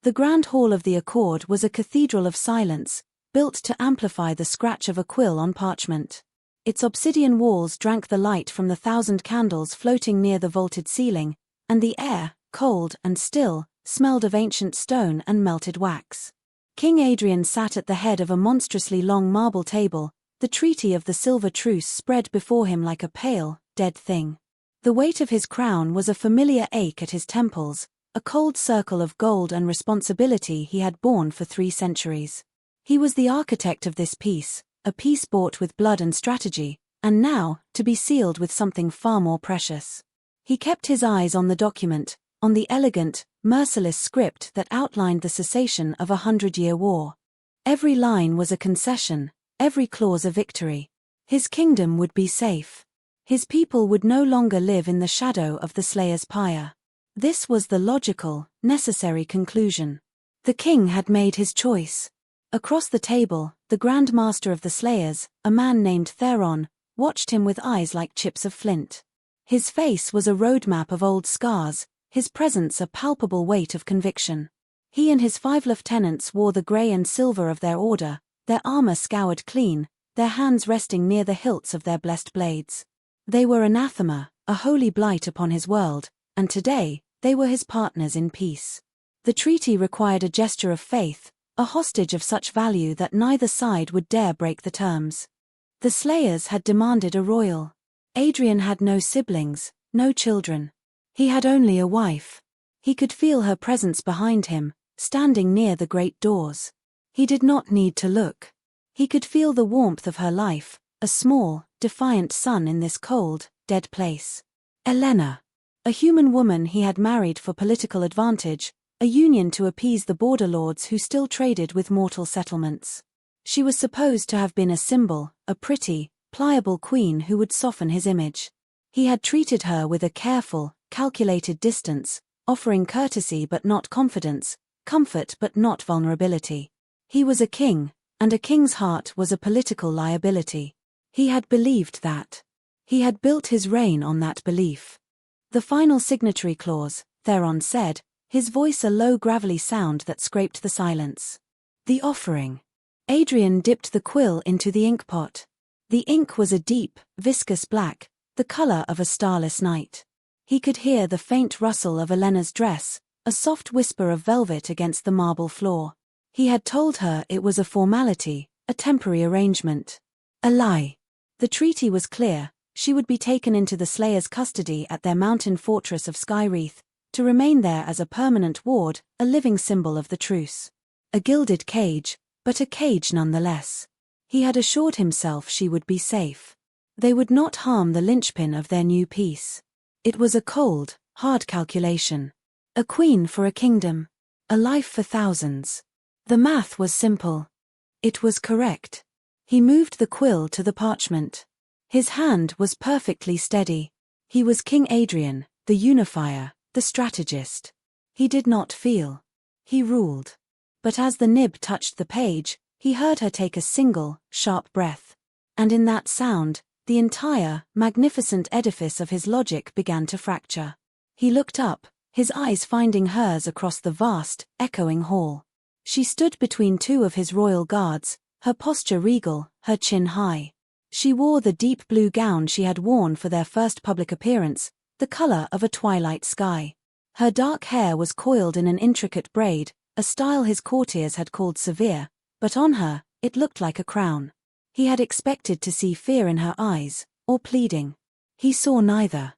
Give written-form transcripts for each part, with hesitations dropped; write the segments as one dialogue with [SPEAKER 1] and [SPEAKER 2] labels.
[SPEAKER 1] The Grand Hall of the Accord was a cathedral of silence, built to amplify the scratch of a quill on parchment. Its obsidian walls drank the light from the 1,000 candles floating near the vaulted ceiling, and the air, cold and still, smelled of ancient stone and melted wax. King Adrian sat at the head of a monstrously long marble table, the treaty of the Silver Truce spread before him like a pale, dead thing. The weight of his crown was a familiar ache at his temples, a cold circle of gold and responsibility he had borne for 3 centuries. He was the architect of this peace, a peace bought with blood and strategy, and now, to be sealed with something far more precious. He kept his eyes on the document, on the elegant, merciless script that outlined the cessation of a 100-year war. Every line was a concession, every clause a victory. His kingdom would be safe. His people would no longer live in the shadow of the Slayer's pyre. This was the logical, necessary conclusion. The king had made his choice. Across the table, the Grand Master of the Slayers, a man named Theron, watched him with eyes like chips of flint. His face was a roadmap of old scars, his presence a palpable weight of conviction. He and his 5 lieutenants wore the grey and silver of their order, their armor scoured clean, their hands resting near the hilts of their blessed blades. They were anathema, a holy blight upon his world, and today, they were his partners in peace. The treaty required a gesture of faith, a hostage of such value that neither side would dare break the terms. The Slayers had demanded a royal. Adrian had no siblings, no children. He had only a wife. He could feel her presence behind him, standing near the great doors. He did not need to look. He could feel the warmth of her life, a small, defiant sun in this cold, dead place. Elena. A human woman he had married for political advantage, a union to appease the border lords who still traded with mortal settlements. She was supposed to have been a symbol, a pretty, pliable queen who would soften his image. He had treated her with a careful, calculated distance, offering courtesy but not confidence, comfort but not vulnerability. He was a king, and a king's heart was a political liability. He had believed that. He had built his reign on that belief. The final signatory clause, Theron said, his voice a low gravelly sound that scraped the silence. The offering. Adrian dipped the quill into the inkpot. The ink was a deep, viscous black, the color of a starless night. He could hear the faint rustle of Elena's dress, a soft whisper of velvet against the marble floor. He had told her it was a formality, a temporary arrangement. A lie. The treaty was clear. She would be taken into the Slayers' custody at their mountain fortress of Skyreath, to remain there as a permanent ward, a living symbol of the truce. A gilded cage, but a cage nonetheless. He had assured himself she would be safe. They would not harm the linchpin of their new peace. It was a cold, hard calculation. A queen for a kingdom. A life for thousands. The math was simple. It was correct. He moved the quill to the parchment. His hand was perfectly steady. He was King Adrian, the unifier, the strategist. He did not feel. He ruled. But as the nib touched the page, he heard her take a single, sharp breath. And in that sound, the entire, magnificent edifice of his logic began to fracture. He looked up, his eyes finding hers across the vast, echoing hall. She stood between 2 of his royal guards, her posture regal, her chin high. She wore the deep blue gown she had worn for their first public appearance, the color of a twilight sky. Her dark hair was coiled in an intricate braid, a style his courtiers had called severe, but on her, it looked like a crown. He had expected to see fear in her eyes, or pleading. He saw neither.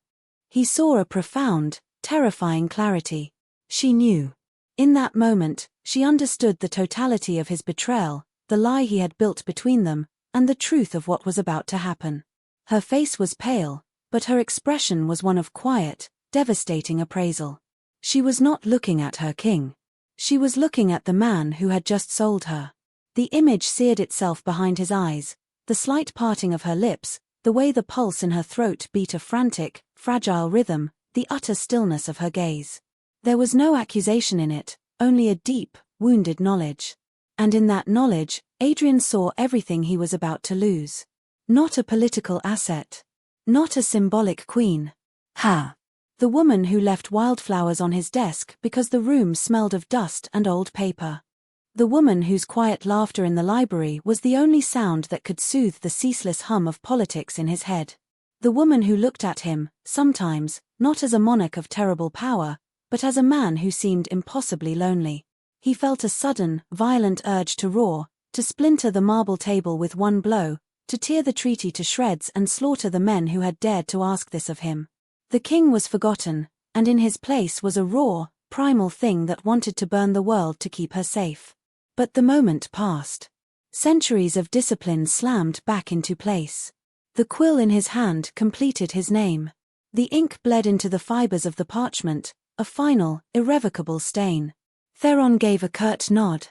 [SPEAKER 1] He saw a profound, terrifying clarity. She knew. In that moment, she understood the totality of his betrayal, the lie he had built between them, and the truth of what was about to happen. Her face was pale, but her expression was one of quiet, devastating appraisal. She was not looking at her king. She was looking at the man who had just sold her. The image seared itself behind his eyes, the slight parting of her lips, the way the pulse in her throat beat a frantic, fragile rhythm, the utter stillness of her gaze. There was no accusation in it, only a deep, wounded knowledge. And in that knowledge, Adrian saw everything he was about to lose. Not a political asset. Not a symbolic queen. Ha! The woman who left wildflowers on his desk because the room smelled of dust and old paper. The woman whose quiet laughter in the library was the only sound that could soothe the ceaseless hum of politics in his head. The woman who looked at him, sometimes, not as a monarch of terrible power, but as a man who seemed impossibly lonely. He felt a sudden, violent urge to roar, to splinter the marble table with one blow, to tear the treaty to shreds and slaughter the men who had dared to ask this of him. The king was forgotten, and in his place was a raw, primal thing that wanted to burn the world to keep her safe. But the moment passed. Centuries of discipline slammed back into place. The quill in his hand completed his name. The ink bled into the fibers of the parchment, a final, irrevocable stain. Theron gave a curt nod.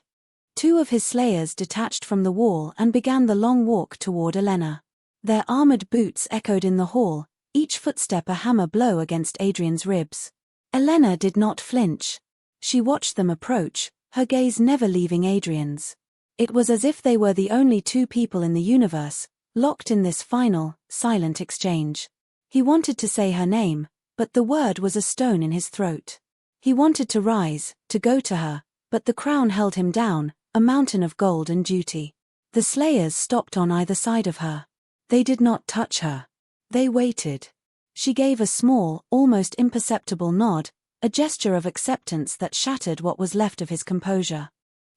[SPEAKER 1] Two of his slayers detached from the wall and began the long walk toward Olenna. Their armored boots echoed in the hall, each footstep a hammer blow against Adrian's ribs. Olenna did not flinch. She watched them approach, her gaze never leaving Adrian's. It was as if they were the only two people in the universe, locked in this final, silent exchange. He wanted to say her name, but the word was a stone in his throat. He wanted to rise, to go to her, but the crown held him down, a mountain of gold and duty. The slayers stopped on either side of her. They did not touch her. They waited. She gave a small, almost imperceptible nod, a gesture of acceptance that shattered what was left of his composure.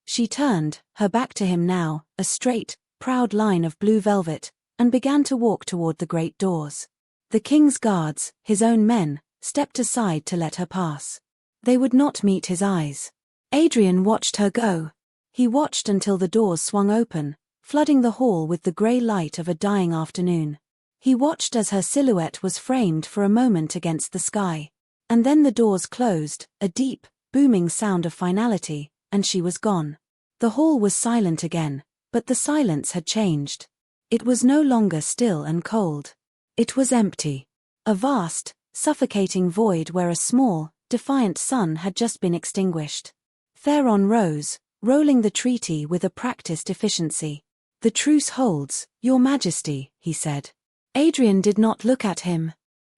[SPEAKER 1] She turned, her back to him now, a straight, proud line of blue velvet, and began to walk toward the great doors. The king's guards, his own men, stepped aside to let her pass. They would not meet his eyes. Adrian watched her go. He watched until the doors swung open, flooding the hall with the grey light of a dying afternoon. He watched as her silhouette was framed for a moment against the sky. And then the doors closed, a deep, booming sound of finality, and she was gone. The hall was silent again, but the silence had changed. It was no longer still and cold. It was empty. A vast, suffocating void where a small, defiant sun had just been extinguished. Theron rose, rolling the treaty with a practiced efficiency. "The truce holds, Your Majesty," he said. Adrian did not look at him.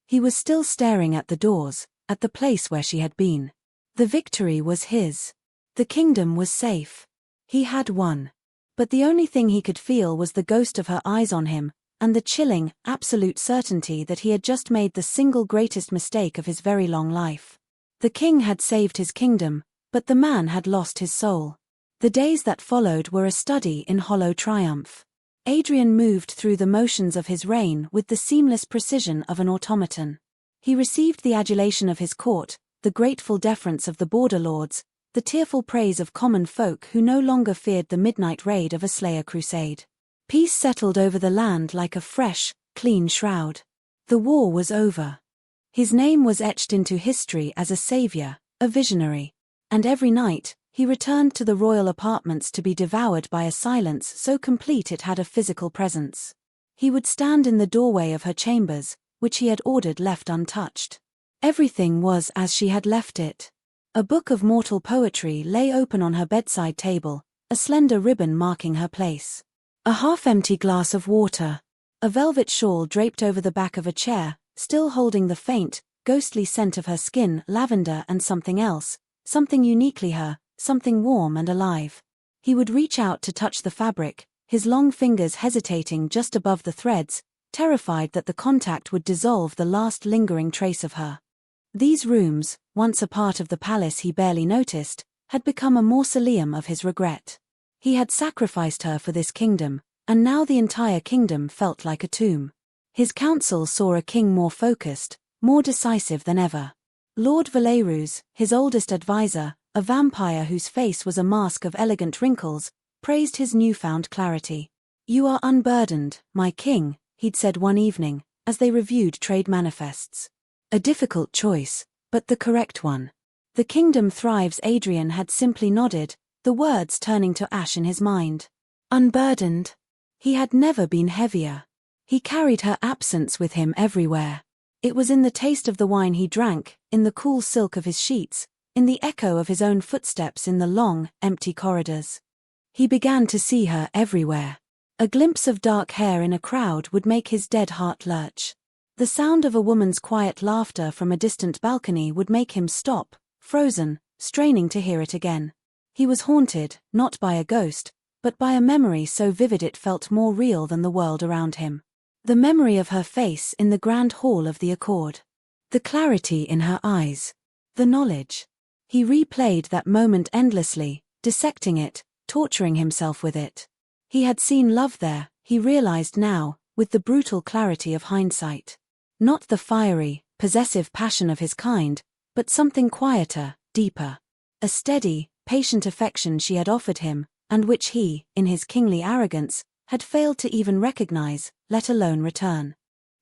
[SPEAKER 1] He was still staring at the doors, at the place where she had been. The victory was his. The kingdom was safe. He had won. But the only thing he could feel was the ghost of her eyes on him, and the chilling, absolute certainty that he had just made the single greatest mistake of his very long life. The king had saved his kingdom, but the man had lost his soul. The days that followed were a study in hollow triumph. Adrian moved through the motions of his reign with the seamless precision of an automaton. He received the adulation of his court, the grateful deference of the border lords, the tearful praise of common folk who no longer feared the midnight raid of a slayer crusade. Peace settled over the land like a fresh, clean shroud. The war was over. His name was etched into history as a savior, a visionary. And every night, he returned to the royal apartments to be devoured by a silence so complete it had a physical presence. He would stand in the doorway of her chambers, which he had ordered left untouched. Everything was as she had left it. A book of mortal poetry lay open on her bedside table, a slender ribbon marking her place. A half-empty glass of water. A velvet shawl draped over the back of a chair, still holding the faint, ghostly scent of her skin, lavender and something else, something uniquely her, something warm and alive. He would reach out to touch the fabric, his long fingers hesitating just above the threads, terrified that the contact would dissolve the last lingering trace of her. These rooms, once a part of the palace he barely noticed, had become a mausoleum of his regret. He had sacrificed her for this kingdom, and now the entire kingdom felt like a tomb. His council saw a king more focused, more decisive than ever. Lord Valerus, his oldest advisor, a vampire whose face was a mask of elegant wrinkles, praised his newfound clarity. "You are unburdened, my king," he'd said one evening, as they reviewed trade manifests. A difficult choice, but the correct one. "The kingdom thrives," Adrian had simply nodded, the words turning to ash in his mind. Unburdened. He had never been heavier. He carried her absence with him everywhere. It was in the taste of the wine he drank, in the cool silk of his sheets, in the echo of his own footsteps in the long, empty corridors. He began to see her everywhere. A glimpse of dark hair in a crowd would make his dead heart lurch. The sound of a woman's quiet laughter from a distant balcony would make him stop, frozen, straining to hear it again. He was haunted, not by a ghost, but by a memory so vivid it felt more real than the world around him. The memory of her face in the grand hall of the Accord. The clarity in her eyes. The knowledge. He replayed that moment endlessly, dissecting it, torturing himself with it. He had seen love there, he realized now, with the brutal clarity of hindsight. Not the fiery, possessive passion of his kind, but something quieter, deeper. A steady, patient affection she had offered him, and which he, in his kingly arrogance, had failed to even recognize, let alone return.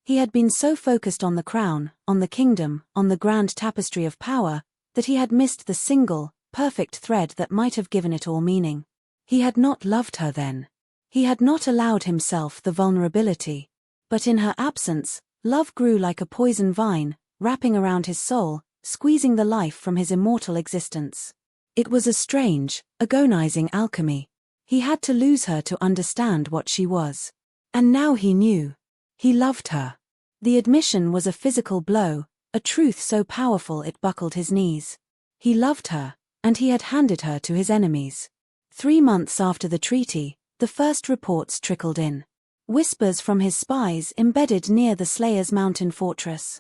[SPEAKER 1] He had been so focused on the crown, on the kingdom, on the grand tapestry of power, that he had missed the single, perfect thread that might have given it all meaning. He had not loved her then. He had not allowed himself the vulnerability. But in her absence, love grew like a poison vine, wrapping around his soul, squeezing the life from his immortal existence. It was a strange, agonizing alchemy. He had to lose her to understand what she was. And now he knew. He loved her. The admission was a physical blow, a truth so powerful it buckled his knees. He loved her, and he had handed her to his enemies. 3 months after the treaty, the first reports trickled in. Whispers from his spies embedded near the Slayers' mountain fortress.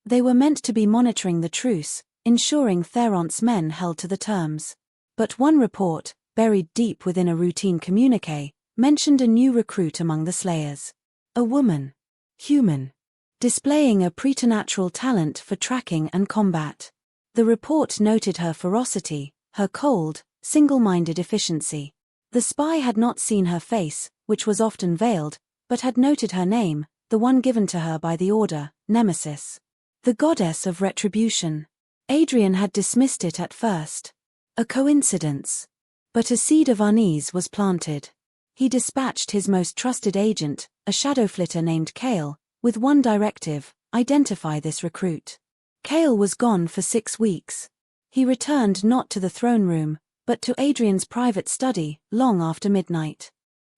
[SPEAKER 1] They were meant to be monitoring the truce, ensuring Theron's men held to the terms. But one report, buried deep within a routine communiqué, mentioned a new recruit among the Slayers. A woman. Human. Displaying a preternatural talent for tracking and combat. The report noted her ferocity, her cold, single-minded efficiency. The spy had not seen her face, which was often veiled, but had noted her name, the one given to her by the Order, Nemesis. The goddess of retribution. Adrian had dismissed it at first. A coincidence. But a seed of unease was planted. He dispatched his most trusted agent, a shadow flitter named Kale, with one directive: identify this recruit. Kale was gone for 6 weeks. He returned not to the throne room, but to Adrian's private study, long after midnight.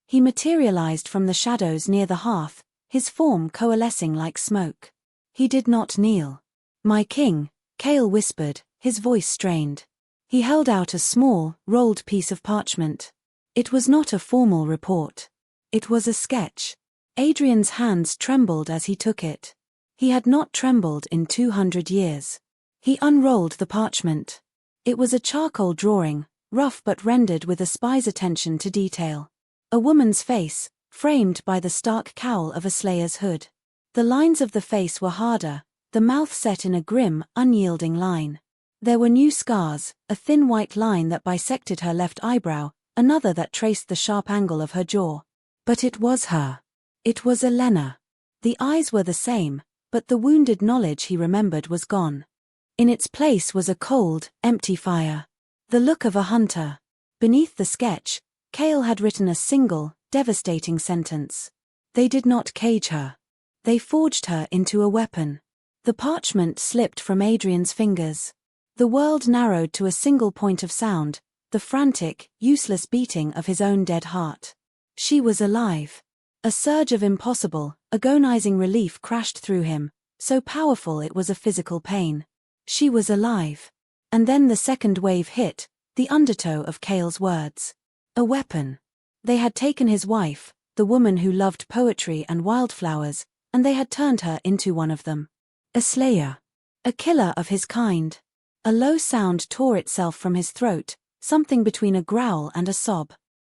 [SPEAKER 1] He materialized from the shadows near the hearth, his form coalescing like smoke. He did not kneel. "My king," Kale whispered, his voice strained. He held out a small, rolled piece of parchment. It was not a formal report. It was a sketch. Adrian's hands trembled as he took it. He had not trembled in 200 years. He unrolled the parchment. It was a charcoal drawing, rough but rendered with a spy's attention to detail. A woman's face, framed by the stark cowl of a slayer's hood. The lines of the face were harder, the mouth set in a grim, unyielding line. There were new scars, a thin white line that bisected her left eyebrow, another that traced the sharp angle of her jaw. But it was her. It was Elena. The eyes were the same, but the wounded knowledge he remembered was gone. In its place was a cold, empty fire. The look of a hunter. Beneath the sketch, Kale had written a single, devastating sentence. They did not cage her. They forged her into a weapon. The parchment slipped from Adrian's fingers. The world narrowed to a single point of sound, the frantic, useless beating of his own dead heart. She was alive. A surge of impossible, agonizing relief crashed through him, so powerful it was a physical pain. She was alive. And then the second wave hit, the undertow of Kale's words. A weapon. They had taken his wife, the woman who loved poetry and wildflowers, and they had turned her into one of them. A slayer. A killer of his kind. A low sound tore itself from his throat, something between a growl and a sob.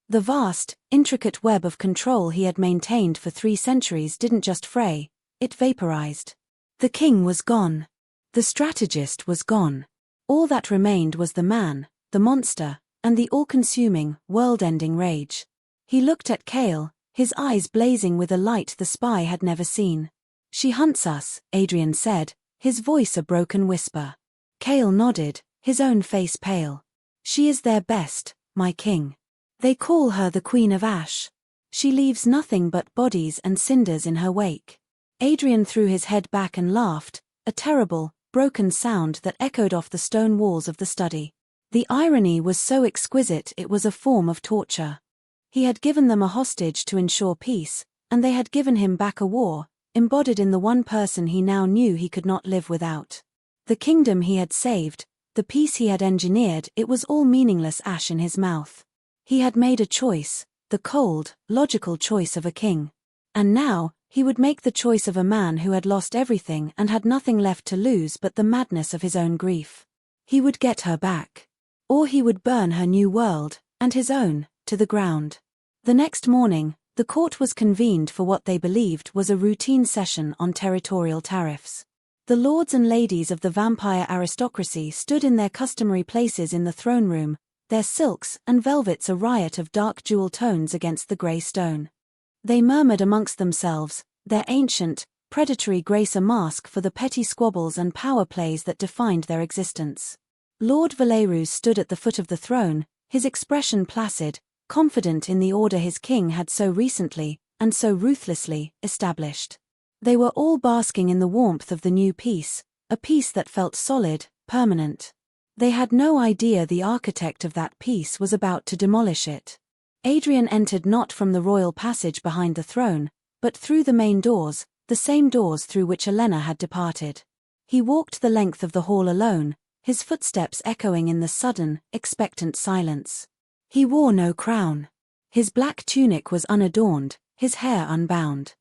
[SPEAKER 1] The vast, intricate web of control he had maintained for 3 centuries didn't just fray, it vaporized. The king was gone. The strategist was gone. All that remained was the man, the monster, and the all-consuming, world-ending rage. He looked at Kale, his eyes blazing with a light the spy had never seen. "She hunts us," Adrian said, his voice a broken whisper. Kale nodded, his own face pale. "She is their best, my king. They call her the Queen of Ash. She leaves nothing but bodies and cinders in her wake." Adrian threw his head back and laughed, a terrible, broken sound that echoed off the stone walls of the study. The irony was so exquisite it was a form of torture. He had given them a hostage to ensure peace, and they had given him back a war, embodied in the one person he now knew he could not live without. The kingdom he had saved, the peace he had engineered, it was all meaningless ash in his mouth. He had made a choice, the cold, logical choice of a king. And now, he would make the choice of a man who had lost everything and had nothing left to lose but the madness of his own grief. He would get her back. Or he would burn her new world, and his own, to the ground. The next morning, the court was convened for what they believed was a routine session on territorial tariffs. The lords and ladies of the vampire aristocracy stood in their customary places in the throne room, their silks and velvets a riot of dark jewel tones against the grey stone. They murmured amongst themselves, their ancient, predatory grace a mask for the petty squabbles and power plays that defined their existence. Lord Valerus stood at the foot of the throne, his expression placid, confident in the order his king had so recently, and so ruthlessly, established. They were all basking in the warmth of the new peace, a peace that felt solid, permanent. They had no idea the architect of that peace was about to demolish it. Adrian entered not from the royal passage behind the throne, but through the main doors, the same doors through which Elena had departed. He walked the length of the hall alone, his footsteps echoing in the sudden, expectant silence. He wore no crown. His black tunic was unadorned, his hair unbound.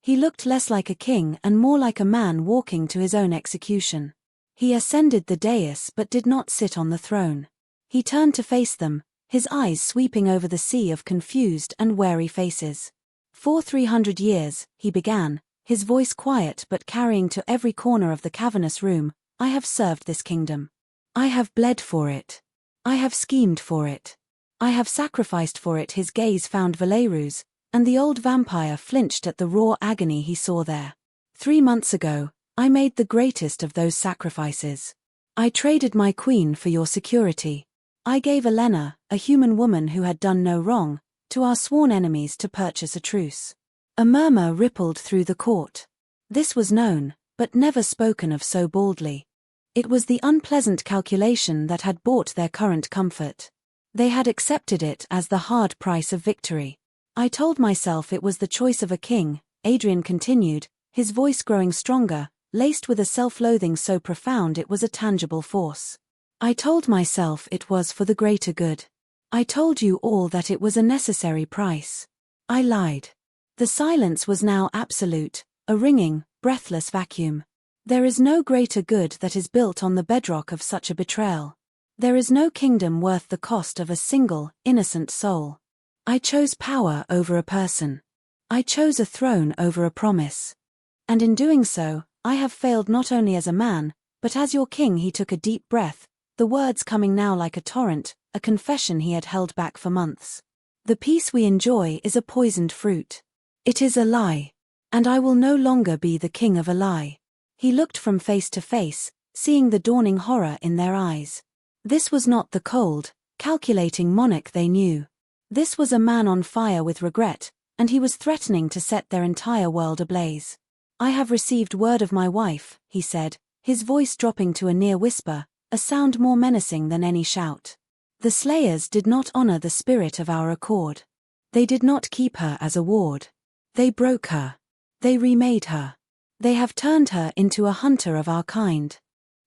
[SPEAKER 1] He looked less like a king and more like a man walking to his own execution. He ascended the dais but did not sit on the throne. He turned to face them, his eyes sweeping over the sea of confused and wary faces. For 300 years, he began, his voice quiet but carrying to every corner of the cavernous room, I have served this kingdom. I have bled for it. I have schemed for it. I have sacrificed for it. His gaze found Valerus, and the old vampire flinched at the raw agony he saw there. 3 months ago, I made the greatest of those sacrifices. I traded my queen for your security. I gave Elena, a human woman who had done no wrong, to our sworn enemies to purchase a truce. A murmur rippled through the court. This was known, but never spoken of so baldly. It was the unpleasant calculation that had bought their current comfort. They had accepted it as the hard price of victory. I told myself it was the choice of a king, Adrian continued, his voice growing stronger, laced with a self-loathing so profound it was a tangible force. I told myself it was for the greater good. I told you all that it was a necessary price. I lied. The silence was now absolute, a ringing, breathless vacuum. There is no greater good that is built on the bedrock of such a betrayal. There is no kingdom worth the cost of a single, innocent soul. I chose power over a person. I chose a throne over a promise. And in doing so, I have failed not only as a man, but as your king. He took a deep breath, the words coming now like a torrent, a confession he had held back for months. The peace we enjoy is a poisoned fruit. It is a lie. And I will no longer be the king of a lie. He looked from face to face, seeing the dawning horror in their eyes. This was not the cold, calculating monarch they knew. This was a man on fire with regret, and he was threatening to set their entire world ablaze. I have received word of my wife, he said, his voice dropping to a near whisper, a sound more menacing than any shout. The slayers did not honor the spirit of our accord. They did not keep her as a ward. They broke her. They remade her. They have turned her into a hunter of our kind.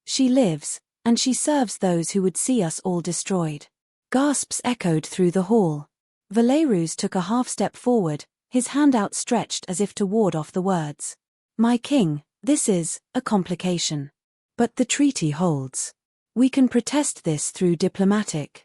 [SPEAKER 1] She lives, and she serves those who would see us all destroyed. Gasps echoed through the hall. Valerus took a half-step forward, his hand outstretched as if to ward off the words. My king, this is a complication. But the treaty holds. We can protest this through diplomacy.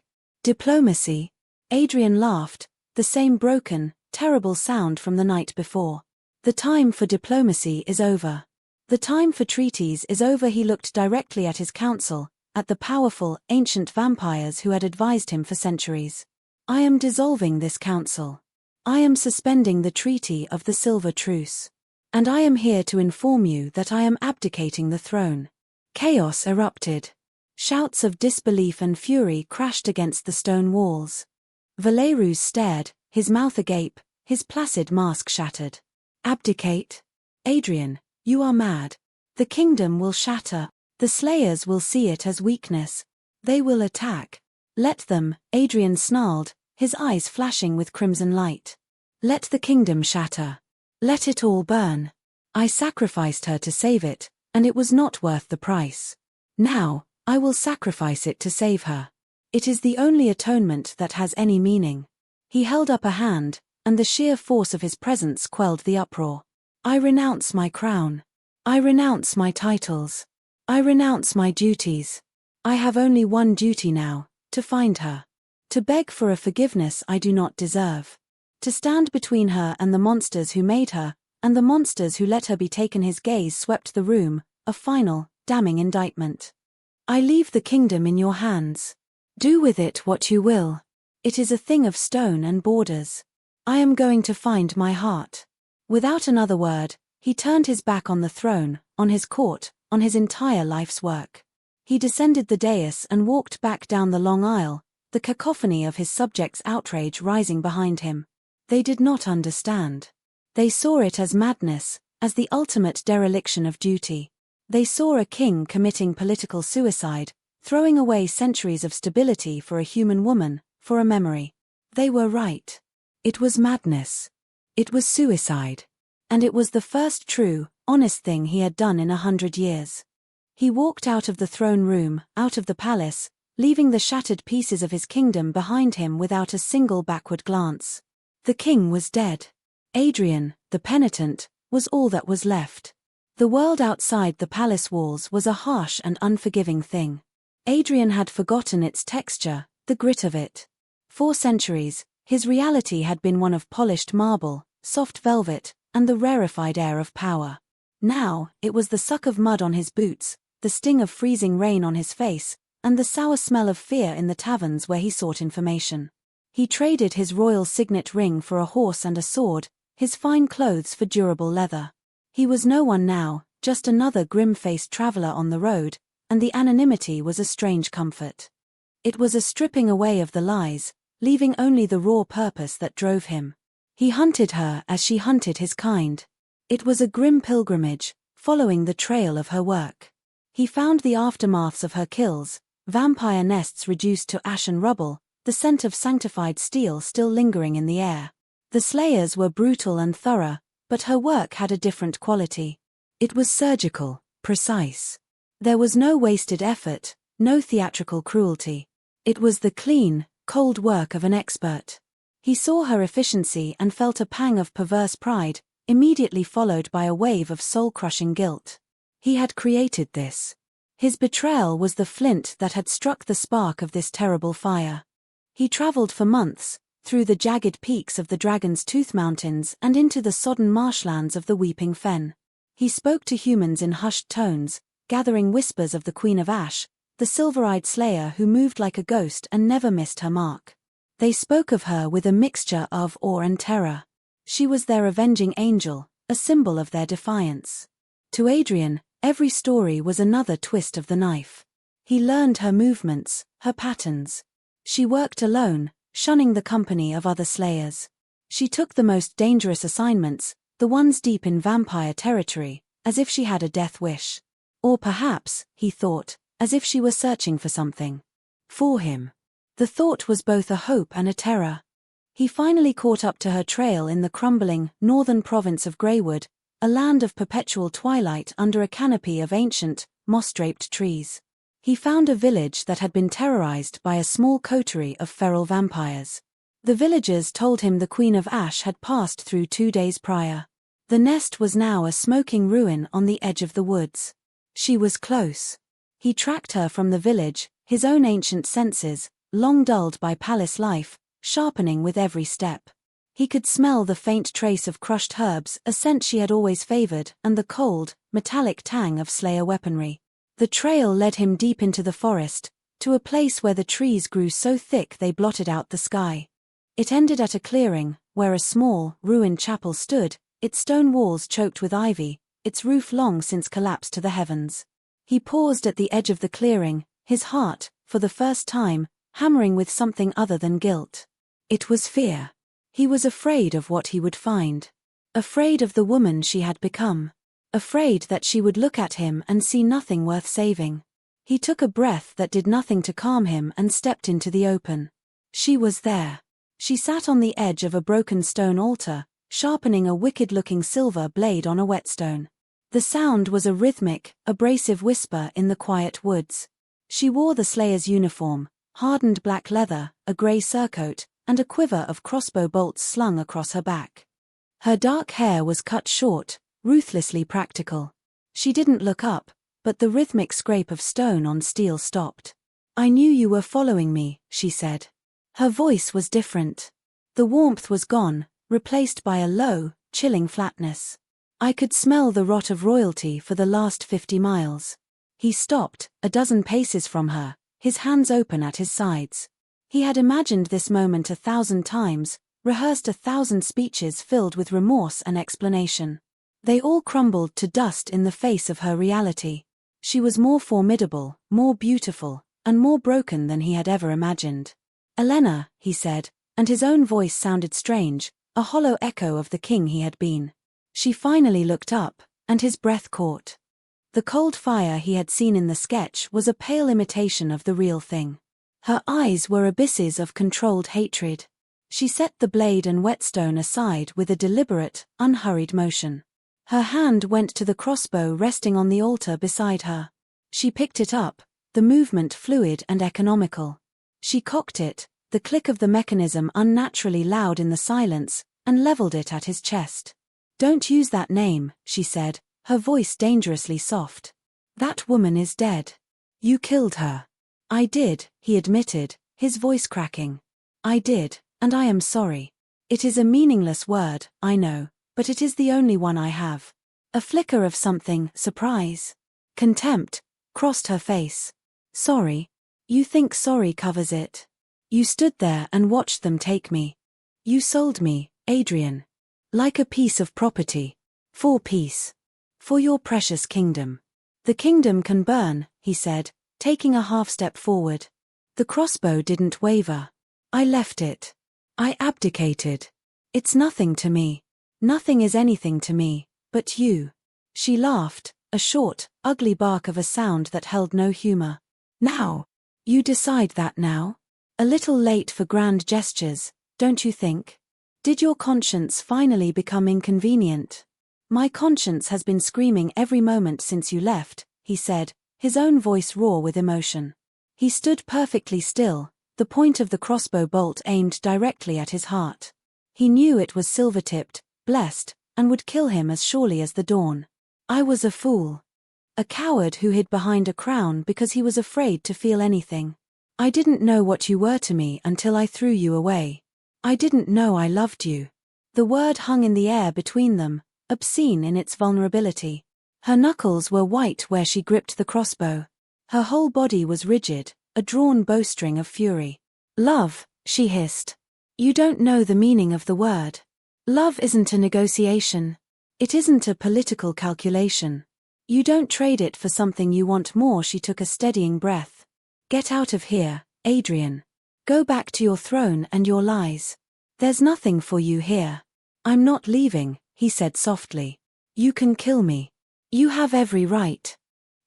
[SPEAKER 1] Adrian laughed, the same broken, terrible sound from the night before. The time for diplomacy is over. The time for treaties is over. He looked directly at his council, at the powerful, ancient vampires who had advised him for centuries. I am dissolving this council. I am suspending the treaty of the Silver Truce. And I am here to inform you that I am abdicating the throne. Chaos erupted. Shouts of disbelief and fury crashed against the stone walls. Valerus stared, his mouth agape, his placid mask shattered. Abdicate? Adrian, you are mad. The kingdom will shatter. The slayers will see it as weakness. They will attack. Let them, Adrian snarled, his eyes flashing with crimson light. Let the kingdom shatter. Let it all burn. I sacrificed her to save it, and it was not worth the price. Now, I will sacrifice it to save her. It is the only atonement that has any meaning." He held up a hand, and the sheer force of his presence quelled the uproar. "I renounce my crown. I renounce my titles. I renounce my duties. I have only one duty now, to find her. To beg for a forgiveness I do not deserve. To stand between her and the monsters who made her, and the monsters who let her be taken." His gaze swept the room, a final, damning indictment. "I leave the kingdom in your hands. Do with it what you will. It is a thing of stone and borders. I am going to find my heart." Without another word, he turned his back on the throne, on his court, on his entire life's work. He descended the dais and walked back down the long aisle, the cacophony of his subjects' outrage rising behind him. They did not understand. They saw it as madness, as the ultimate dereliction of duty. They saw a king committing political suicide, throwing away centuries of stability for a human woman, for a memory. They were right. It was madness. It was suicide. And it was the first true, honest thing he had done in 100 years. He walked out of the throne room, out of the palace, leaving the shattered pieces of his kingdom behind him without a single backward glance. The king was dead. Adrian, the penitent, was all that was left. The world outside the palace walls was a harsh and unforgiving thing. Adrian had forgotten its texture, the grit of it. For centuries, his reality had been one of polished marble, soft velvet, and the rarefied air of power. Now, it was the suck of mud on his boots, the sting of freezing rain on his face, and the sour smell of fear in the taverns where he sought information. He traded his royal signet ring for a horse and a sword, his fine clothes for durable leather. He was no one now, just another grim-faced traveler on the road, and the anonymity was a strange comfort. It was a stripping away of the lies, leaving only the raw purpose that drove him. He hunted her as she hunted his kind. It was a grim pilgrimage, following the trail of her work. He found the aftermaths of her kills, vampire nests reduced to ash and rubble, the scent of sanctified steel still lingering in the air. The slayers were brutal and thorough, but her work had a different quality. It was surgical, precise. There was no wasted effort, no theatrical cruelty. It was the clean, cold work of an expert. He saw her efficiency and felt a pang of perverse pride, immediately followed by a wave of soul-crushing guilt. He had created this. His betrayal was the flint that had struck the spark of this terrible fire. He traveled for months, through the jagged peaks of the Dragon's Tooth Mountains and into the sodden marshlands of the Weeping Fen. He spoke to humans in hushed tones, gathering whispers of the Queen of Ash, the silver-eyed slayer who moved like a ghost and never missed her mark. They spoke of her with a mixture of awe and terror. She was their avenging angel, a symbol of their defiance. To Adrian, every story was another twist of the knife. He learned her movements, her patterns. She worked alone, shunning the company of other slayers. She took the most dangerous assignments, the ones deep in vampire territory, as if she had a death wish. Or perhaps, he thought, as if she were searching for something. For him. The thought was both a hope and a terror. He finally caught up to her trail in the crumbling, northern province of Greywood, a land of perpetual twilight under a canopy of ancient, moss-draped trees. He found a village that had been terrorized by a small coterie of feral vampires. The villagers told him the Queen of Ash had passed through 2 days prior. The nest was now a smoking ruin on the edge of the woods. She was close. He tracked her from the village, his own ancient senses, long dulled by palace life, sharpening with every step. He could smell the faint trace of crushed herbs, a scent she had always favored, and the cold, metallic tang of slayer weaponry. The trail led him deep into the forest, to a place where the trees grew so thick they blotted out the sky. It ended at a clearing, where a small, ruined chapel stood, its stone walls choked with ivy, its roof long since collapsed to the heavens. He paused at the edge of the clearing, his heart, for the first time, hammering with something other than guilt. It was fear. He was afraid of what he would find. Afraid of the woman she had become. Afraid that she would look at him and see nothing worth saving. He took a breath that did nothing to calm him and stepped into the open. She was there. She sat on the edge of a broken stone altar, sharpening a wicked-looking silver blade on a whetstone. The sound was a rhythmic, abrasive whisper in the quiet woods. She wore the slayer's uniform, hardened black leather, a grey surcoat, and a quiver of crossbow bolts slung across her back. Her dark hair was cut short, ruthlessly practical. She didn't look up, but the rhythmic scrape of stone on steel stopped. "I knew you were following me," she said. Her voice was different. The warmth was gone, replaced by a low, chilling flatness. "I could smell the rot of royalty for the last 50 miles. He stopped, a dozen paces from her, his hands open at his sides. He had imagined this moment 1,000 times, rehearsed 1,000 speeches filled with remorse and explanation. They all crumbled to dust in the face of her reality. She was more formidable, more beautiful, and more broken than he had ever imagined. "Elena," he said, and his own voice sounded strange, a hollow echo of the king he had been. She finally looked up, and his breath caught. The cold fire he had seen in the sketch was a pale imitation of the real thing. Her eyes were abysses of controlled hatred. She set the blade and whetstone aside with a deliberate, unhurried motion. Her hand went to the crossbow resting on the altar beside her. She picked it up, the movement fluid and economical. She cocked it, the click of the mechanism unnaturally loud in the silence, and leveled it at his chest. "Don't use that name," she said, her voice dangerously soft. "That woman is dead. You killed her." "I did," he admitted, his voice cracking. "I did, and I am sorry. It is a meaningless word, I know, but it is the only one I have." A flicker of something, surprise, contempt, crossed her face. "Sorry? You think sorry covers it? You stood there and watched them take me. You sold me, Adrian. Like a piece of property. For peace. For your precious kingdom." "The kingdom can burn," he said, taking a half-step forward. The crossbow didn't waver. "I left it. I abdicated. It's nothing to me. Nothing is anything to me, but you." She laughed, a short, ugly bark of a sound that held no humor. "Now? You decide that now? A little late for grand gestures, don't you think? Did your conscience finally become inconvenient?" "My conscience has been screaming every moment since you left," he said, his own voice raw with emotion. He stood perfectly still, the point of the crossbow bolt aimed directly at his heart. He knew it was silver-tipped, blessed, and would kill him as surely as the dawn. "I was a fool. A coward who hid behind a crown because he was afraid to feel anything. I didn't know what you were to me until I threw you away. I didn't know I loved you." The word hung in the air between them, obscene in its vulnerability. Her knuckles were white where she gripped the crossbow. Her whole body was rigid, a drawn bowstring of fury. "Love," she hissed. "You don't know the meaning of the word. Love isn't a negotiation. It isn't a political calculation. You don't trade it for something you want more." She took a steadying breath. "Get out of here, Adrian. Go back to your throne and your lies. There's nothing for you here." "I'm not leaving," he said softly. "You can kill me. You have every right.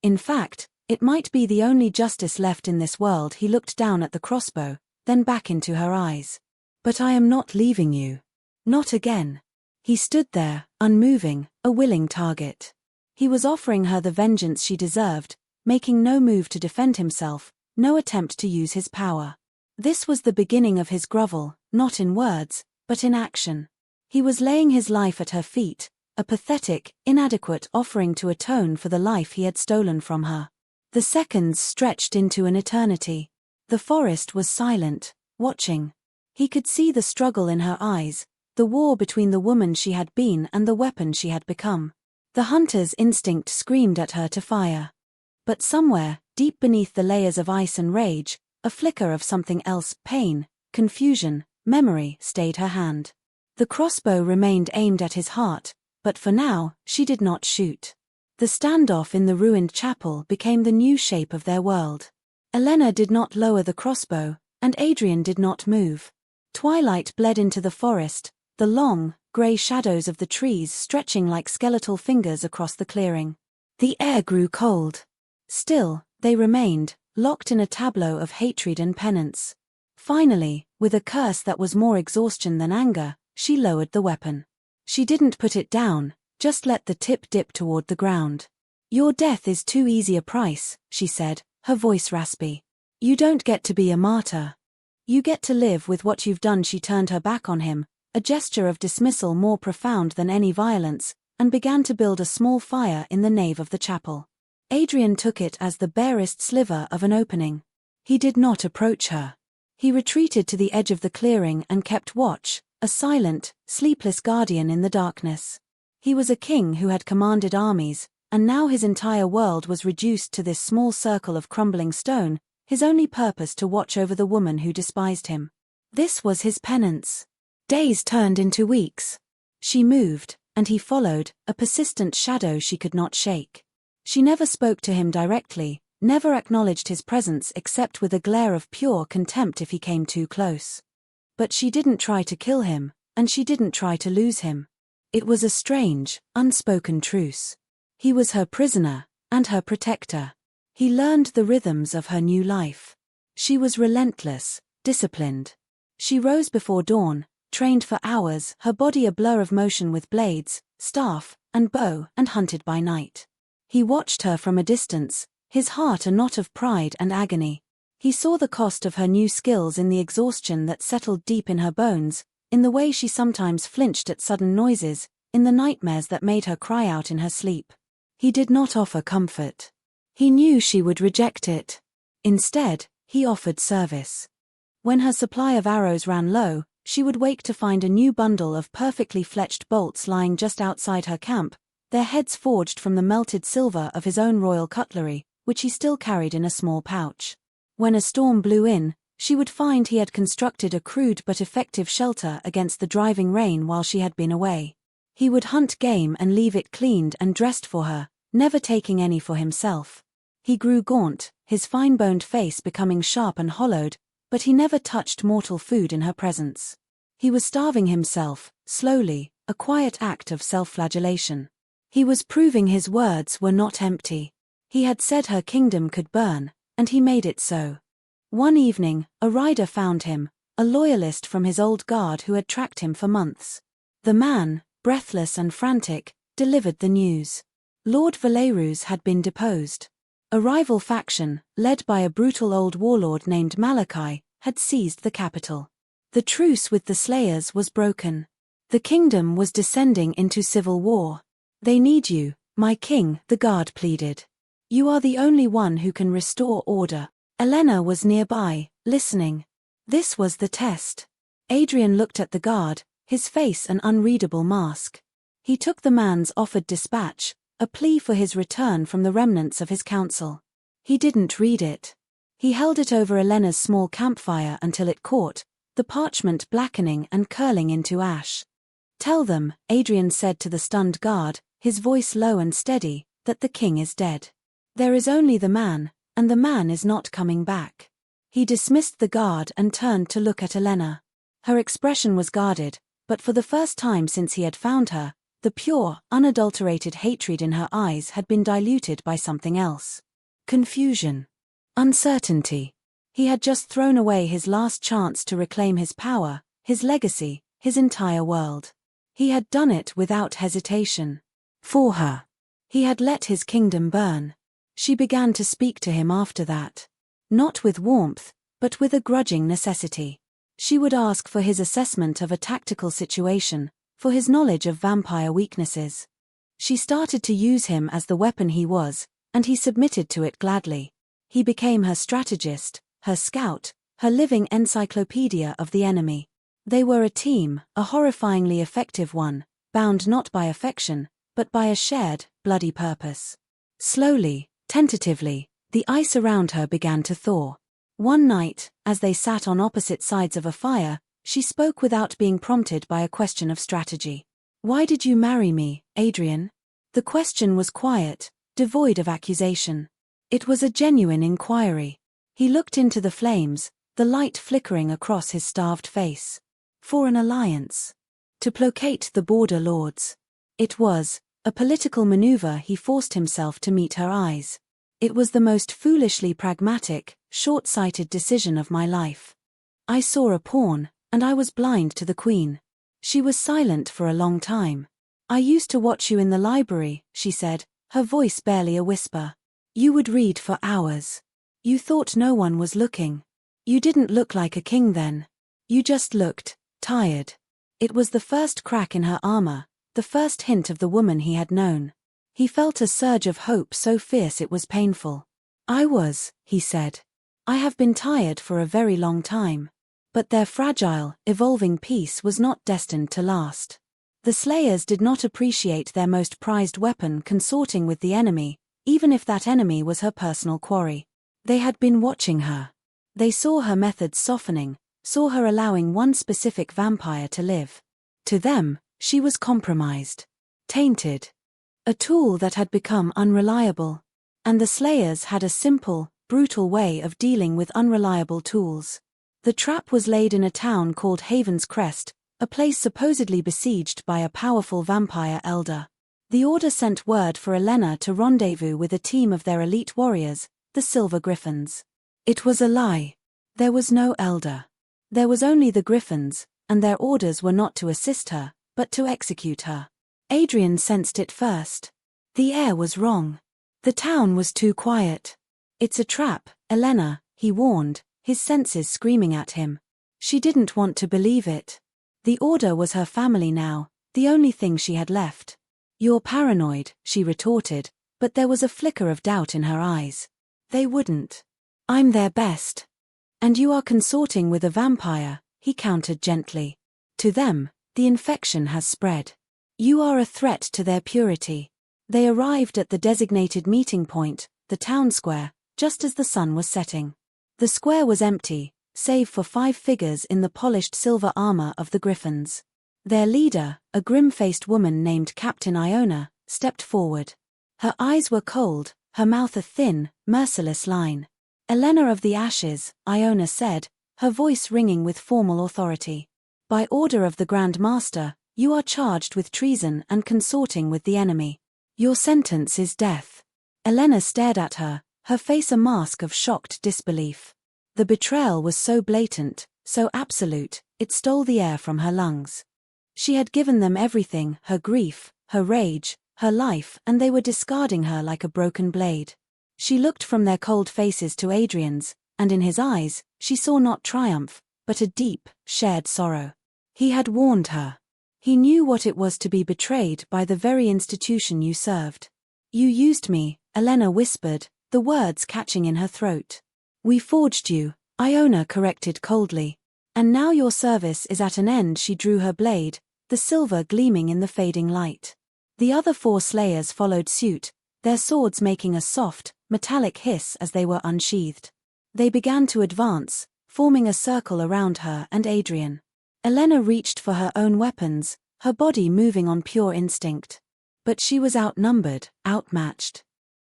[SPEAKER 1] In fact, it might be the only justice left in this world." He looked down at the crossbow, then back into her eyes. "But I am not leaving you. Not again." He stood there, unmoving, a willing target. He was offering her the vengeance she deserved, making no move to defend himself, no attempt to use his power. This was the beginning of his grovel, not in words, but in action. He was laying his life at her feet, a pathetic, inadequate offering to atone for the life he had stolen from her. The seconds stretched into an eternity. The forest was silent, watching. He could see the struggle in her eyes, the war between the woman she had been and the weapon she had become. The hunter's instinct screamed at her to fire. But somewhere, deep beneath the layers of ice and rage, a flicker of something else, pain, confusion, memory, stayed her hand. The crossbow remained aimed at his heart, but for now, she did not shoot. The standoff in the ruined chapel became the new shape of their world. Elena did not lower the crossbow, and Adrian did not move. Twilight bled into the forest, the long, grey shadows of the trees stretching like skeletal fingers across the clearing. The air grew cold. Still, they remained, locked in a tableau of hatred and penance. Finally, with a curse that was more exhaustion than anger, she lowered the weapon. She didn't put it down, just let the tip dip toward the ground. "Your death is too easy a price," she said, her voice raspy. "You don't get to be a martyr. You get to live with what you've done." She turned her back on him, a gesture of dismissal more profound than any violence, and began to build a small fire in the nave of the chapel. Adrian took it as the barest sliver of an opening. He did not approach her. He retreated to the edge of the clearing and kept watch, a silent, sleepless guardian in the darkness. He was a king who had commanded armies, and now his entire world was reduced to this small circle of crumbling stone, his only purpose to watch over the woman who despised him. This was his penance. Days turned into weeks. She moved, and he followed, a persistent shadow she could not shake. She never spoke to him directly, never acknowledged his presence except with a glare of pure contempt if he came too close. But she didn't try to kill him, and she didn't try to lose him. It was a strange, unspoken truce. He was her prisoner, and her protector. He learned the rhythms of her new life. She was relentless, disciplined. She rose before dawn, trained for hours, her body a blur of motion with blades, staff, and bow, and hunted by night. He watched her from a distance, his heart a knot of pride and agony. He saw the cost of her new skills in the exhaustion that settled deep in her bones, in the way she sometimes flinched at sudden noises, in the nightmares that made her cry out in her sleep. He did not offer comfort. He knew she would reject it. Instead, he offered service. When her supply of arrows ran low, she would wake to find a new bundle of perfectly fletched bolts lying just outside her camp, their heads forged from the melted silver of his own royal cutlery, which he still carried in a small pouch. When a storm blew in, she would find he had constructed a crude but effective shelter against the driving rain while she had been away. He would hunt game and leave it cleaned and dressed for her, never taking any for himself. He grew gaunt, his fine-boned face becoming sharp and hollowed, but he never touched mortal food in her presence. He was starving himself, slowly, a quiet act of self-flagellation. He was proving his words were not empty. He had said her kingdom could burn, and he made it so. One evening, a rider found him, a loyalist from his old guard who had tracked him for months. The man, breathless and frantic, delivered the news. Lord Valerus had been deposed. A rival faction, led by a brutal old warlord named Malachi, had seized the capital. The truce with the Slayers was broken. The kingdom was descending into civil war. "They need you, my king," the guard pleaded. "You are the only one who can restore order." Elena was nearby, listening. This was the test. Adrian looked at the guard, his face an unreadable mask. He took the man's offered dispatch, a plea for his return from the remnants of his council. He didn't read it. He held it over Elena's small campfire until it caught, the parchment blackening and curling into ash. "Tell them," Adrian said to the stunned guard, his voice low and steady, "that the king is dead. There is only the man, and the man is not coming back." He dismissed the guard and turned to look at Elena. Her expression was guarded, but for the first time since he had found her, the pure, unadulterated hatred in her eyes had been diluted by something else. Confusion. Uncertainty. He had just thrown away his last chance to reclaim his power, his legacy, his entire world. He had done it without hesitation. For her. He had let his kingdom burn. She began to speak to him after that. Not with warmth, but with a grudging necessity. She would ask for his assessment of a tactical situation, for his knowledge of vampire weaknesses. She started to use him as the weapon he was, and he submitted to it gladly. He became her strategist, her scout, her living encyclopedia of the enemy. They were a team, a horrifyingly effective one, bound not by affection, but by a shared, bloody purpose. Slowly, tentatively, the ice around her began to thaw. One night, as they sat on opposite sides of a fire, she spoke without being prompted by a question of strategy. "Why did you marry me, Adrian?" The question was quiet, devoid of accusation. It was a genuine inquiry. He looked into the flames, the light flickering across his starved face. "For an alliance. To placate the border lords." It was a political maneuver. He forced himself to meet her eyes. "It was the most foolishly pragmatic, short-sighted decision of my life. I saw a pawn, and I was blind to the queen." She was silent for a long time. "I used to watch you in the library," she said, her voice barely a whisper. "You would read for hours. You thought no one was looking. You didn't look like a king then. You just looked tired." It was the first crack in her armor, the first hint of the woman he had known. He felt a surge of hope so fierce it was painful. He said. "I have been tired for a very long time." But their fragile, evolving peace was not destined to last. The slayers did not appreciate their most prized weapon consorting with the enemy, even if that enemy was her personal quarry. They had been watching her. They saw her methods softening, saw her allowing one specific vampire to live. To them, she was compromised. Tainted. A tool that had become unreliable. And the slayers had a simple, brutal way of dealing with unreliable tools. The trap was laid in a town called Haven's Crest, a place supposedly besieged by a powerful vampire elder. The Order sent word for Elena to rendezvous with a team of their elite warriors, the Silver Griffins. It was a lie. There was no elder. There was only the Griffins, and their orders were not to assist her, but to execute her. Adrian sensed it first. The air was wrong. The town was too quiet. "It's a trap, Elena," he warned, his senses screaming at him. She didn't want to believe it. The Order was her family now, the only thing she had left. "You're paranoid," she retorted, but there was a flicker of doubt in her eyes. "They wouldn't. I'm their best." "And you are consorting with a vampire," he countered gently. "To them, the infection has spread. You are a threat to their purity." They arrived at the designated meeting point, the town square, just as the sun was setting. The square was empty, save for 5 figures in the polished silver armor of the Griffins. Their leader, a grim-faced woman named Captain Iona, stepped forward. Her eyes were cold, her mouth a thin, merciless line. "Elena of the Ashes," Iona said, her voice ringing with formal authority. "By order of the Grand Master, you are charged with treason and consorting with the enemy. Your sentence is death." Elena stared at her, her face a mask of shocked disbelief. The betrayal was so blatant, so absolute, it stole the air from her lungs. She had given them everything, her grief, her rage, her life, and they were discarding her like a broken blade. She looked from their cold faces to Adrian's, and in his eyes, she saw not triumph, but a deep, shared sorrow. He had warned her. He knew what it was to be betrayed by the very institution you served. "You used me," Elena whispered, the words catching in her throat. "We forged you," Iona corrected coldly. "And now your service is at an end." She drew her blade, the silver gleaming in the fading light. The other 4 slayers followed suit, their swords making a soft, metallic hiss as they were unsheathed. They began to advance, forming a circle around her and Adrian. Elena reached for her own weapons, her body moving on pure instinct. But she was outnumbered, outmatched.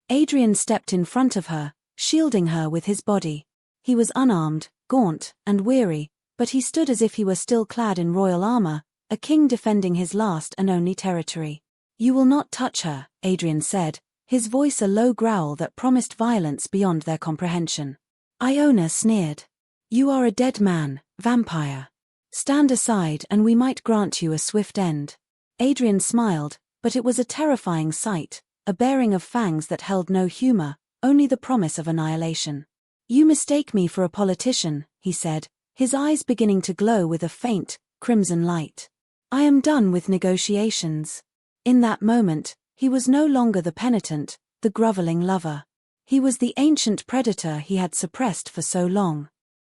[SPEAKER 1] Adrian stepped in front of her, shielding her with his body. He was unarmed, gaunt, and weary, but he stood as if he were still clad in royal armor, a king defending his last and only territory. "You will not touch her," Adrian said, his voice a low growl that promised violence beyond their comprehension. Iona sneered. "You are a dead man, vampire. Stand aside and we might grant you a swift end." Adrian smiled, but it was a terrifying sight, a bearing of fangs that held no humor, only the promise of annihilation. "You mistake me for a politician," he said, his eyes beginning to glow with a faint, crimson light. "I am done with negotiations." In that moment, he was no longer the penitent, the groveling lover. He was the ancient predator he had suppressed for so long.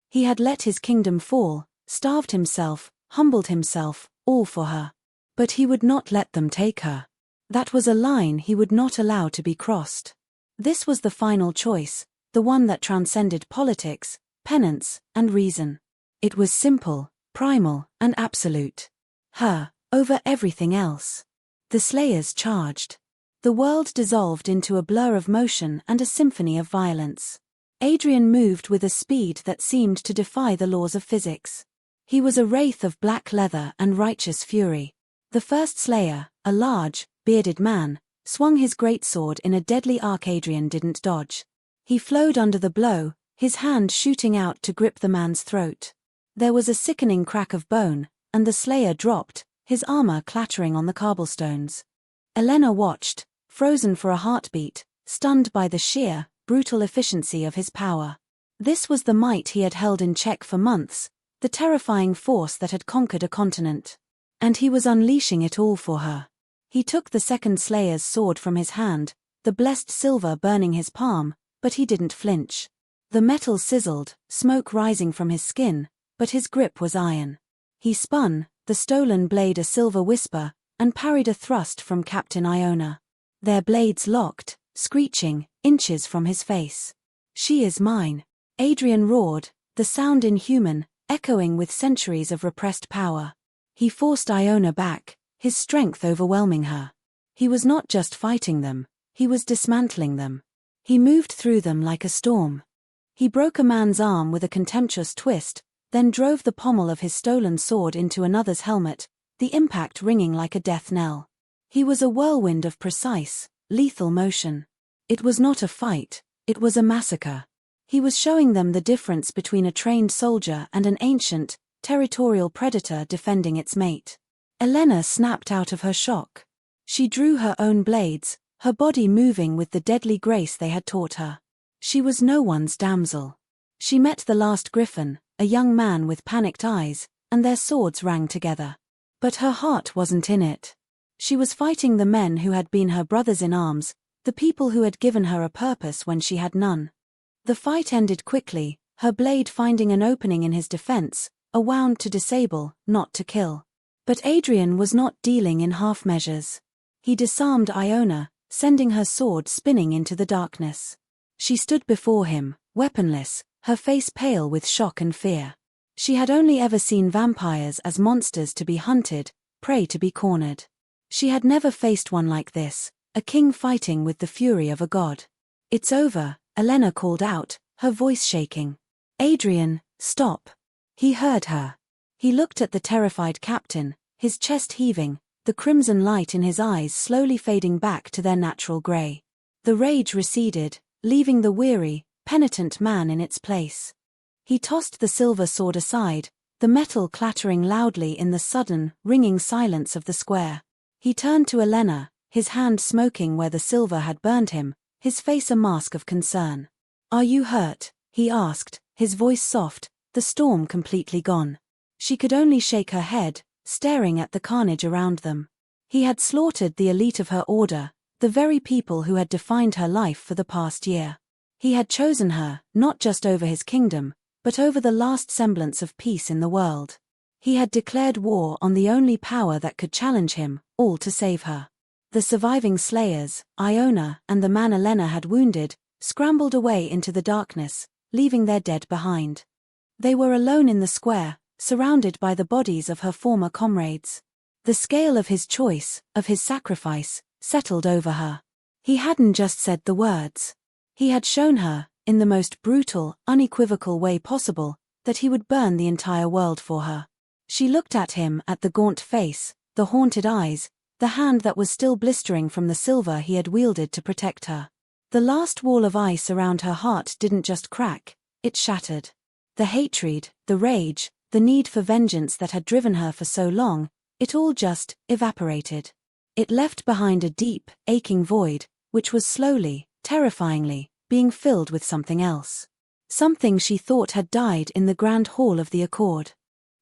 [SPEAKER 1] He had let his kingdom fall, starved himself, humbled himself, all for her. But he would not let them take her. That was a line he would not allow to be crossed. This was the final choice, the one that transcended politics, penance, and reason. It was simple, primal, and absolute. Her, over everything else. The slayers charged. The world dissolved into a blur of motion and a symphony of violence. Adrian moved with a speed that seemed to defy the laws of physics. He was a wraith of black leather and righteous fury. The first slayer, a large, bearded man, swung his greatsword in a deadly arc Adrian didn't dodge. He flowed under the blow, his hand shooting out to grip the man's throat. There was a sickening crack of bone, and the slayer dropped, his armor clattering on the cobblestones. Olenna watched, frozen for a heartbeat, stunned by the sheer, brutal efficiency of his power. This was the might he had held in check for months, the terrifying force that had conquered a continent. And he was unleashing it all for her. He took the second Slayer's sword from his hand, the blessed silver burning his palm, but he didn't flinch. The metal sizzled, smoke rising from his skin, but his grip was iron. He spun, the stolen blade a silver whisper, and parried a thrust from Captain Iona. Their blades locked, screeching, inches from his face. "She is mine," Adrian roared, the sound inhuman, echoing with centuries of repressed power. He forced Iona back, his strength overwhelming her. He was not just fighting them, he was dismantling them. He moved through them like a storm. He broke a man's arm with a contemptuous twist, then drove the pommel of his stolen sword into another's helmet, the impact ringing like a death knell. He was a whirlwind of precise, lethal motion. It was not a fight, it was a massacre. He was showing them the difference between a trained soldier and an ancient, territorial predator defending its mate. Olenna snapped out of her shock. She drew her own blades, her body moving with the deadly grace they had taught her. She was no one's damsel. She met the last griffin, a young man with panicked eyes, and their swords rang together. But her heart wasn't in it. She was fighting the men who had been her brothers in arms, the people who had given her a purpose when she had none. The fight ended quickly, her blade finding an opening in his defense, a wound to disable, not to kill. But Adrian was not dealing in half measures. He disarmed Iona, sending her sword spinning into the darkness. She stood before him, weaponless, her face pale with shock and fear. She had only ever seen vampires as monsters to be hunted, prey to be cornered. She had never faced one like this, a king fighting with the fury of a god. "It's over," Olenna called out, her voice shaking. "Adrian, stop." He heard her. He looked at the terrified captain, his chest heaving, the crimson light in his eyes slowly fading back to their natural grey. The rage receded, leaving the weary, penitent man in its place. He tossed the silver sword aside, the metal clattering loudly in the sudden, ringing silence of the square. He turned to Olenna, his hand smoking where the silver had burned him, his face a mask of concern. "Are you hurt?" he asked, his voice soft, the storm completely gone. She could only shake her head, staring at the carnage around them. He had slaughtered the elite of her order, the very people who had defined her life for the past year. He had chosen her, not just over his kingdom, but over the last semblance of peace in the world. He had declared war on the only power that could challenge him, all to save her. The surviving slayers, Iona and the man Olenna had wounded, scrambled away into the darkness, leaving their dead behind. They were alone in the square, surrounded by the bodies of her former comrades. The scale of his choice, of his sacrifice, settled over her. He hadn't just said the words. He had shown her, in the most brutal, unequivocal way possible, that he would burn the entire world for her. She looked at him, at the gaunt face, the haunted eyes, the hand that was still blistering from the silver he had wielded to protect her. The last wall of ice around her heart didn't just crack, it shattered. The hatred, the rage, the need for vengeance that had driven her for so long, it all just evaporated. It left behind a deep, aching void, which was slowly, terrifyingly, being filled with something else. Something she thought had died in the grand hall of the Accord.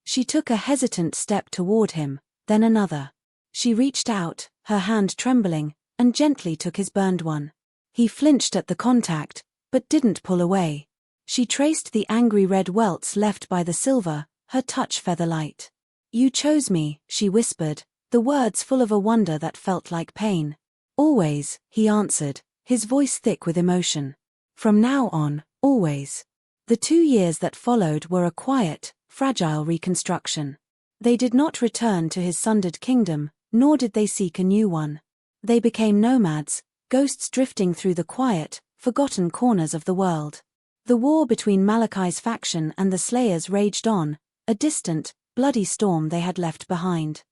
[SPEAKER 1] She took a hesitant step toward him, then another. She reached out, her hand trembling, and gently took his burned one. He flinched at the contact, but didn't pull away. She traced the angry red welts left by the silver, her touch feather-light. "You chose me," she whispered, the words full of a wonder that felt like pain. "Always," he answered, his voice thick with emotion. "From now on, always." The 2 years that followed were a quiet, fragile reconstruction. They did not return to his sundered kingdom, nor did they seek a new one. They became nomads, ghosts drifting through the quiet, forgotten corners of the world. The war between Malachi's faction and the Slayers raged on, a distant, bloody storm they had left behind.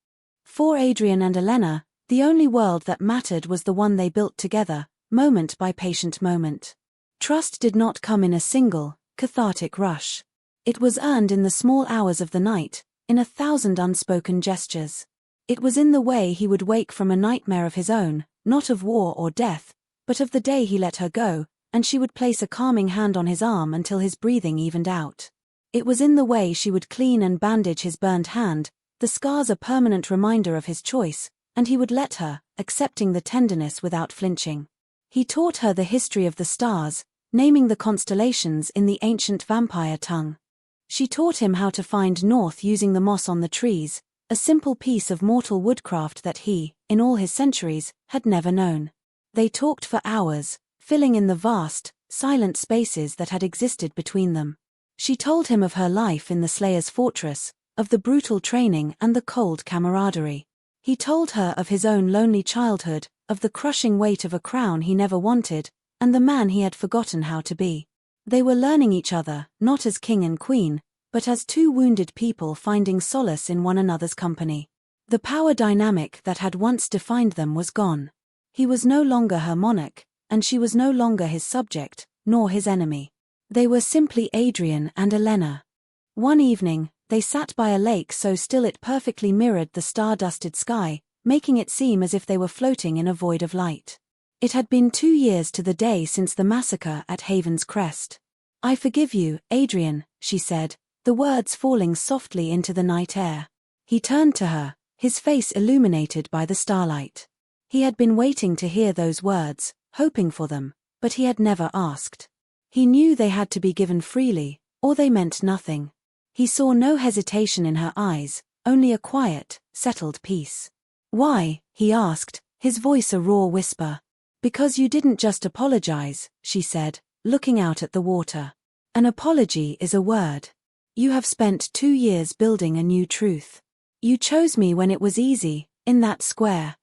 [SPEAKER 1] For Adrian and Olenna, the only world that mattered was the one they built together, moment by patient moment. Trust did not come in a single, cathartic rush. It was earned in the small hours of the night, in 1,000 unspoken gestures. It was in the way he would wake from a nightmare of his own, not of war or death, but of the day he let her go, and she would place a calming hand on his arm until his breathing evened out. It was in the way she would clean and bandage his burned hand, the scars a permanent reminder of his choice, and he would let her, accepting the tenderness without flinching. He taught her the history of the stars, naming the constellations in the ancient vampire tongue. She taught him how to find north using the moss on the trees, a simple piece of mortal woodcraft that he, in all his centuries, had never known. They talked for hours, filling in the vast, silent spaces that had existed between them. She told him of her life in the Slayer's fortress, of the brutal training and the cold camaraderie. He told her of his own lonely childhood, of the crushing weight of a crown he never wanted, and the man he had forgotten how to be. They were learning each other, not as king and queen, but as two wounded people finding solace in one another's company. The power dynamic that had once defined them was gone. He was no longer her monarch, and she was no longer his subject, nor his enemy. They were simply Adrian and Elena. One evening, they sat by a lake so still it perfectly mirrored the star-dusted sky, making it seem as if they were floating in a void of light. It had been 2 years to the day since the massacre at Haven's Crest. "I forgive you, Adrian," she said, the words falling softly into the night air. He turned to her, his face illuminated by the starlight. He had been waiting to hear those words, hoping for them, but he had never asked. He knew they had to be given freely, or they meant nothing. He saw no hesitation in her eyes, only a quiet, settled peace. "Why?" he asked, his voice a raw whisper. "Because you didn't just apologize," she said, looking out at the water. "An apology is a word. You have spent 2 years building a new truth. You chose me when it was easy, in that square.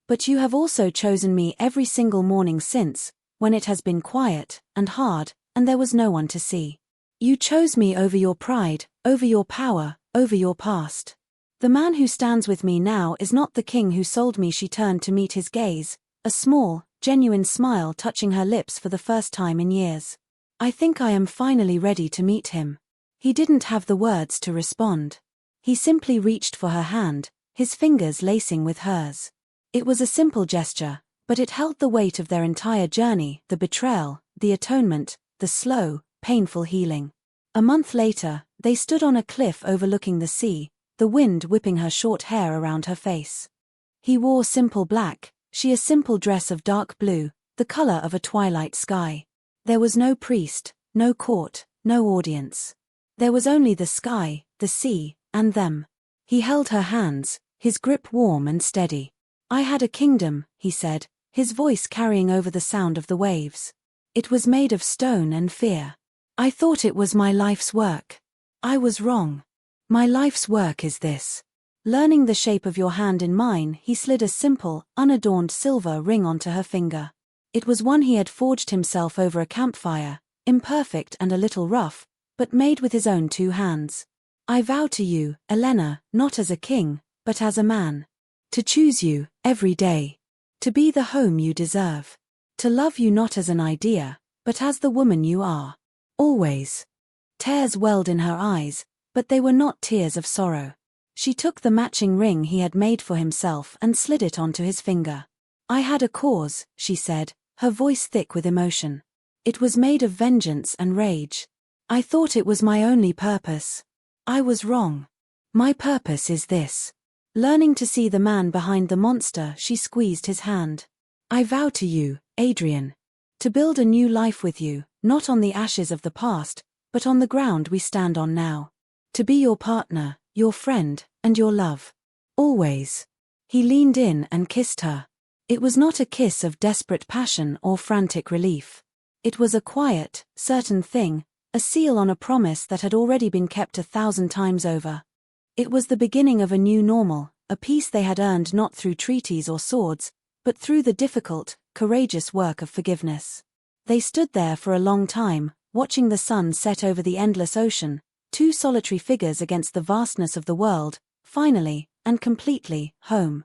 [SPEAKER 1] But you have also chosen me every single morning since, when it has been quiet and hard, and there was no one to see. You chose me over your pride, over your power, over your past. The man who stands with me now is not the king who sold me." She turned to meet his gaze, a small, genuine smile touching her lips for the first time in years. "I think I am finally ready to meet him." He didn't have the words to respond. He simply reached for her hand, his fingers lacing with hers. It was a simple gesture, but it held the weight of their entire journey, the betrayal, the atonement, the slow, painful healing. A month later, they stood on a cliff overlooking the sea, the wind whipping her short hair around her face. He wore simple black, she a simple dress of dark blue, the color of a twilight sky. There was no priest, no court, no audience. There was only the sky, the sea, and them. He held her hands, his grip warm and steady. "I had a kingdom," he said, his voice carrying over the sound of the waves. "It was made of stone and fear. I thought it was my life's work. I was wrong. My life's work is this." Learning the shape of your hand in mine, he slid a simple, unadorned silver ring onto her finger. It was one he had forged himself over a campfire, imperfect and a little rough, but made with his own 2 hands. "I vow to you, Elena, not as a king, but as a man. To choose you, every day. To be the home you deserve. To love you not as an idea, but as the woman you are. Always." Tears welled in her eyes, but they were not tears of sorrow. She took the matching ring he had made for himself and slid it onto his finger. "I had a cause," she said, her voice thick with emotion. "It was made of vengeance and rage. I thought it was my only purpose. I was wrong. My purpose is this." Learning to see the man behind the monster, she squeezed his hand. "I vow to you, Adrian. To build a new life with you, not on the ashes of the past, but on the ground we stand on now. To be your partner, your friend, and your love. Always." He leaned in and kissed her. It was not a kiss of desperate passion or frantic relief. It was a quiet, certain thing, a seal on a promise that had already been kept 1,000 times over. It was the beginning of a new normal, a peace they had earned not through treaties or swords, but through the difficult, courageous work of forgiveness. They stood there for a long time, watching the sun set over the endless ocean, 2 solitary figures against the vastness of the world, finally, and completely, home.